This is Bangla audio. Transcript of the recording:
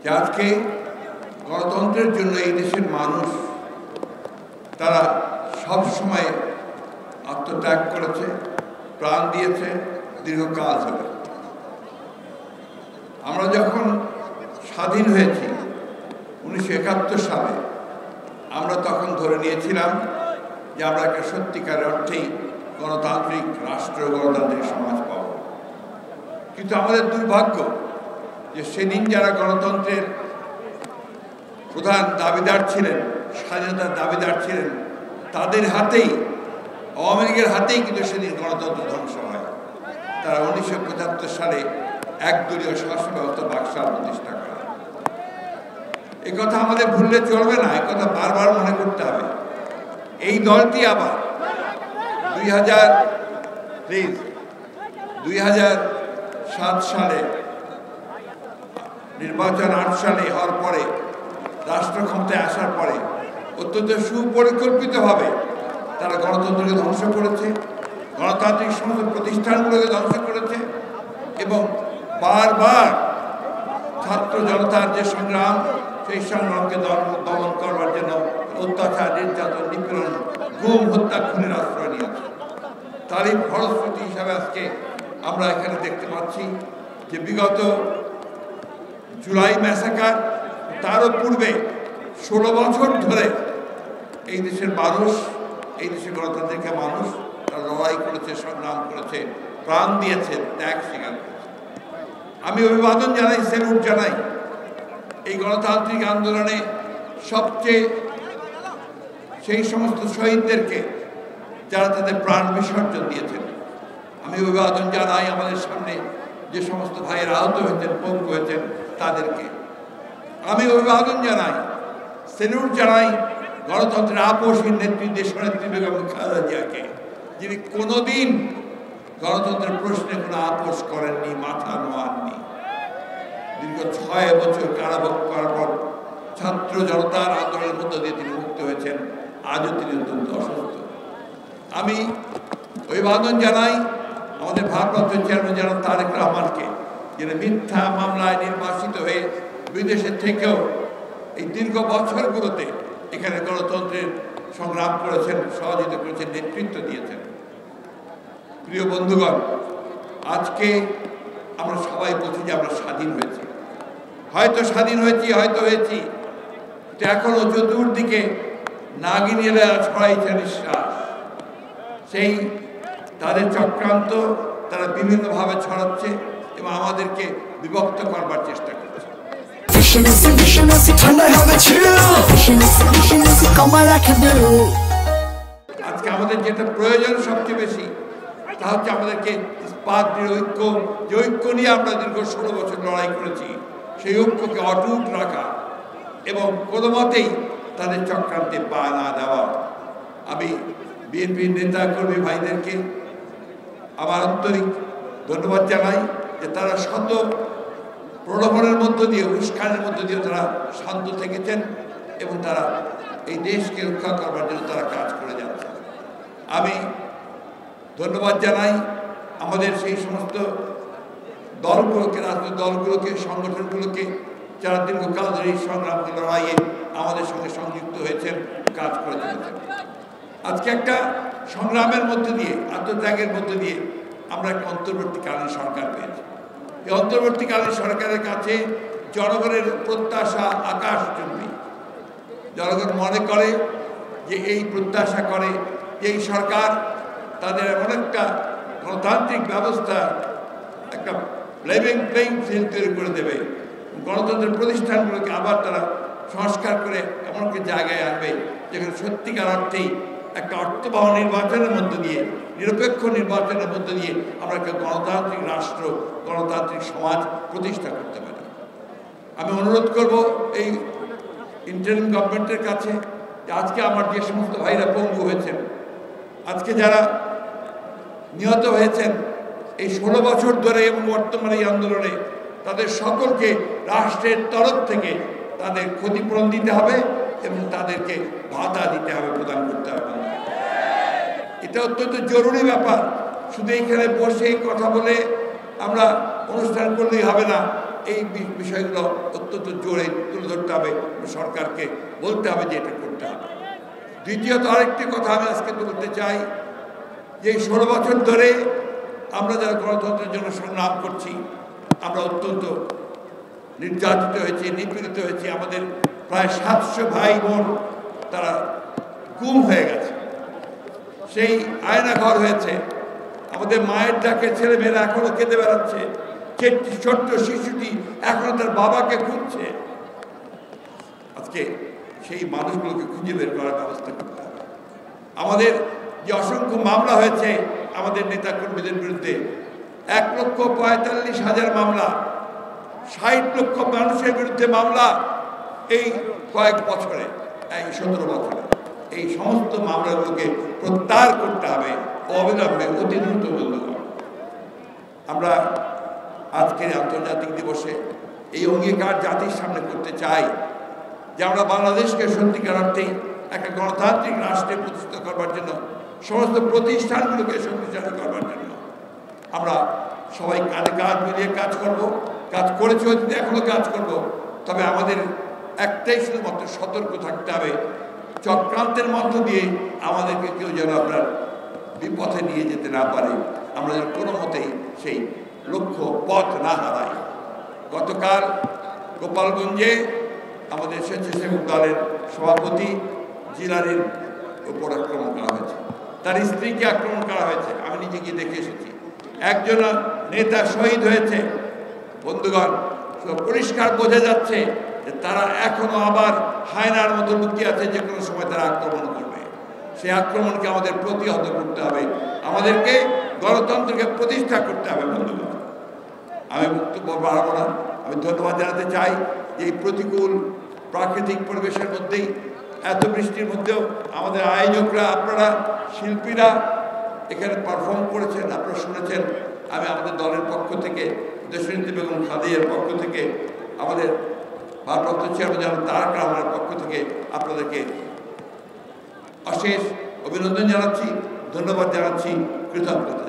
যে আজকে গণতন্ত্রের জন্য এই দেশের মানুষ তারা সব সময় আত্মত্যাগ করেছে, প্রাণ দিয়েছে দীর্ঘকাল ধরে। আমরা যখন স্বাধীন হয়েছি 1971 সালে, আমরা তখন ধরে নিয়েছিলাম যে আমরা একটা সত্যিকারের অর্থেই গণতান্ত্রিক রাষ্ট্র, গণতান্ত্রিক সমাজ পাব। কিন্তু আমাদের দুর্ভাগ্য যে সেদিন যারা গণতন্ত্রের প্রধান দাবিদার ছিলেন, স্বাধীনতার দাবিদার ছিলেন, তাদের হাতেই, আওয়ামী লীগের হাতেই কিন্তু সেদিন গণতন্ত্র ধ্বংস হয়। তারা 1975 সালে একদলীয় শাসন ব্যবস্থা বাকশাল প্রতিষ্ঠা করে। এ কথা আমাদের ভুললে চলবে না, এ কথা বারবার মনে করতে হবে। এই দলটি আবার 2007 সালে নির্বাচন, 8 সালে হওয়ার পরে, রাষ্ট্র ক্ষমতায় আসার পরে অত্যন্ত সুপরিকল্পিতভাবে তারা গণতন্ত্রকে ধ্বংস করেছে, গণতান্ত্রিক সমস্ত প্রতিষ্ঠানগুলোকে ধ্বংস করেছে এবং বারবার ছাত্র জনতার যে সংগ্রাম, সেই সংগ্রামকে দমন করবার জন্য অত্যাচার, নির্যাতন, নিপীড়ন, গুম, হত্যা, খুনের আশ্রয় নিয়েছে। তারই ফলশ্রুতি হিসাবে আজকে আমরা এখানে দেখতে পাচ্ছি যে বিগত জুলাই ম্যাসাকার, তারও পূর্বে 16 বছর ধরে এই দেশের মানুষ, এই দেশের গণতান্ত্রিক মানুষ তারা লড়াই করেছে, সংগ্রাম করেছে, প্রাণ দিয়েছে, ত্যাগ স্বীকার করেছে। আমি অভিবাদন জানাই, স্যালুট জানাই এই গণতান্ত্রিক আন্দোলনে সবচেয়ে সেই সমস্ত শহীদদেরকে যারা তাদের প্রাণ বিসর্জন দিয়েছেন। আমি অভিবাদন জানাই আমাদের সামনে যে সমস্ত ভাইয়েরা আহত হয়েছেন, পঙ্গু হয়েছেন তাদেরকে। আমি অভিবাদন জানাই, স্যালুট জানাই গণতন্ত্রের আপসহীন নেত্রী, দেশনেত্রী বেগম খালেদা জিয়াকে, যিনি কোনোদিন গণতন্ত্রের প্রশ্নে কোনো আপোষ করেননি, মাথা নোয়াননি। দীর্ঘ 6 বছর কারাভোগ করার পর ছাত্র জনতার আন্দোলনের মধ্য দিয়ে তিনি মুক্ত হয়েছেন। আজও তিনি অত্যন্ত অসুস্থ। আমি অভিবাদন জানাই আমাদের ভারপ্রাপ্ত চেয়ারম্যান জনাব তারেক রহমানকে, যিনি মিথ্যা মামলায় নির্বাসিত হয়ে বিদেশে থেকেও এই দীর্ঘ বছরগুলোতে এখানে গণতন্ত্রের সংগ্রাম করেছেন, সহযোগিতা করেছেন, নেতৃত্ব দিয়েছেন। প্রিয় বন্ধুগণ, আজকে আমরা সবাই বলছি যে আমরা স্বাধীন হয়েছি। হয়তো স্বাধীন হয়েছি, হয়তো হয়েছি, এখনো চতুর্দিকে নাগিনীরা ছড়াইছে নিঃশ্বাস। সেই তাদের চক্রান্ত তারা বিভিন্নভাবে ছড়াচ্ছে এবং আমাদেরকে বিভক্ত করবার চেষ্টা করছে। আজকে আমাদের যেটা প্রয়োজন সবচেয়ে বেশি, তা হচ্ছে আমাদেরকে ইস্পাত ঐক্য, যে ঐক্য নিয়ে আমরা দীর্ঘ 16 বছর লড়াই করেছি, সেই ঐক্যকে অটুট রাখা এবং কোনো মতেই তাদের চক্রান্তে পা না দেওয়া। আমি বিএনপির নেতা কর্মী ভাইদেরকে আমার আন্তরিক ধন্যবাদ জানাই যে তারা শত প্রলোভনের মধ্য দিয়ে, উস্কানের মধ্য দিয়ে তারা শান্ত থেকেছেন এবং তারা এই দেশকে রক্ষা করবার জন্য তারা কাজ করে যাচ্ছে। আমি ধন্যবাদ জানাই আমাদের সেই সমস্ত দলগুলোকে, রাজনৈতিক দলগুলোকে, সংগঠনগুলোকে যারা দীর্ঘকাল ধরে এই সংগ্রাম লড়াইয়ে আমাদের সঙ্গে সংযুক্ত হয়েছেন, কাজ করে চলেছেন। আজকে একটা সংগ্রামের মধ্যে দিয়ে, আত্মত্যাগের মধ্যে দিয়ে আমরা একটা অন্তর্বর্তীকালীন সরকার পেয়েছি। এই অন্তর্বর্তীকালীন সরকারের কাছে জনগণের প্রত্যাশা আকাশচুম্বী। জনগণ মনে করে যে এই প্রত্যাশা করে যে এই সরকার তাদের এমন একটা গণতান্ত্রিক ব্যবস্থা, একটা লেভেল প্লেইং ফিল্ড তৈরি করে দেবে, গণতন্ত্রের প্রতিষ্ঠানগুলোকে আবার তারা সংস্কার করে এমন একটা জায়গায় আনবে যেখানে সত্যিকার অর্থেই একটা অর্থবহ নির্বাচনের মধ্য দিয়ে, নিরপেক্ষ নির্বাচনের মধ্য দিয়ে আমরা একটা গণতান্ত্রিক রাষ্ট্র, গণতান্ত্রিক সমাজ প্রতিষ্ঠা করতে পারি। আমি অনুরোধ করব এই ইন্টারিম গভর্নমেন্টের কাছে যে আজকে আমার যে সমস্ত ভাইরা পঙ্গু হয়েছেন, আজকে যারা নিহত হয়েছেন এই 16 বছর ধরে এবং বর্তমানে এই আন্দোলনে, তাদের সকলকে রাষ্ট্রের তরফ থেকে তাদের ক্ষতিপূরণ দিতে হবে এবং তাদেরকে ভাতা দিতে হবে, প্রদান করতে হবে। এটা অত্যন্ত জরুরি ব্যাপার। শুধু এইখানে বসে কথা বলে আমরা অনুষ্ঠান করলেই হবে না। এই বিষয়গুলো অত্যন্ত জোরে তুলে ধরতে হবে, সরকারকে বলতে হবে যে এটা করতে হবে। দ্বিতীয়ত আরেকটি কথা আমি আজকে বলতে চাই যে 16 বছর ধরে আমরা যারা গণতন্ত্রের জন্য সংগ্রাম করছি, আমরা অত্যন্ত নির্যাতিত হয়েছি, নিপীড়িত হয়েছি। আমাদের প্রায় 700 ভাই বোন তারা গুম হয়ে গেছে, সেই আয়নাঘর হয়েছে। আমাদের মায়ের ডাকে ছেলেমেয়েরা এখনো কেঁদে বেড়াচ্ছে, ছোট্ট শিশুটি এখনো তার বাবাকে খুঁজছে। আজকে সেই মানুষগুলোকে খুঁজে বের করার ব্যবস্থা করতে হবে। আমাদের যে অসংখ্য মামলা হয়েছে আমাদের নেতাকর্মীদের বিরুদ্ধে, 1,45,000 মামলা, 60 লক্ষ মানুষের বিরুদ্ধে মামলা এই কয়েক বছরে, এই 17 বছরে। এই সমস্ত মামলাগুলোকে প্রত্যাহার করতে হবে অবিলম্বে, অতি দ্রুত। বন্ধুগণ, আমরা আজকের আন্তর্জাতিক দিবসে এই অঙ্গীকার জাতির সামনে করতে চাই যে আমরা বাংলাদেশকে সত্যিকার অর্থে একটা গণতান্ত্রিক রাষ্ট্রে প্রতিষ্ঠিত করবার জন্য, সমস্ত প্রতিষ্ঠানগুলোকে শক্তিশালী করবার জন্য আমরা সবাই কাঁধে কাঁধ মিলিয়ে কাজ করব। কাজ করেছি, অতীতে এখনো কাজ করব। তবে আমাদের একটাই শুধুমাত্র সতর্ক থাকতে হবে, চক্রান্তের মধ্য দিয়ে আমাদেরকে কেউ যেন আপনার বিপথে নিয়ে যেতে না পারে, আমরা যেন কোনো মতেই সেই লক্ষ্য পথ না হারাই। গতকাল গোপালগঞ্জে আমাদের স্বেচ্ছাসেবক দলের সভাপতি জিলানির উপর আক্রমণ করা হয়েছে, তার স্ত্রীকে আক্রমণ করা হয়েছে। আমি নিজে গিয়ে দেখে এসেছি। একজন নেতা শহীদ হয়েছে। বন্ধুগণ, পরিষ্কার বোঝা যাচ্ছে যে তারা এখনো আবার হায়নার মতো লুকিয়ে আছে, যে কোনো সময় তারা আক্রমণ করবে। সেই আক্রমণকে আমাদের প্রতিহত করতে হবে, আমাদেরকে গণতন্ত্রকে প্রতিষ্ঠা করতে হবে। বন্ধুগণ, আমি বক্তব্য বাড়াবো না। আমি ধন্যবাদ জানাতে চাই যে এই প্রতিকূল প্রাকৃতিক পরিবেশের মধ্যেই, এত বৃষ্টির মধ্যেও আমাদের আয়োজকরা, আপনারা শিল্পীরা এখানে পারফর্ম করেছেন, আপনারা শুনেছেন। আমি আমাদের দলের পক্ষ থেকে, দেশনেত্রী বেগম খালেদার পক্ষ থেকে, আমাদের ভারপ্রাপ্ত চেয়ারম্যান তারেক রহমানের পক্ষ থেকে আপনাদেরকে অশেষ অভিনন্দন জানাচ্ছি, ধন্যবাদ জানাচ্ছি, কৃতজ্ঞতা।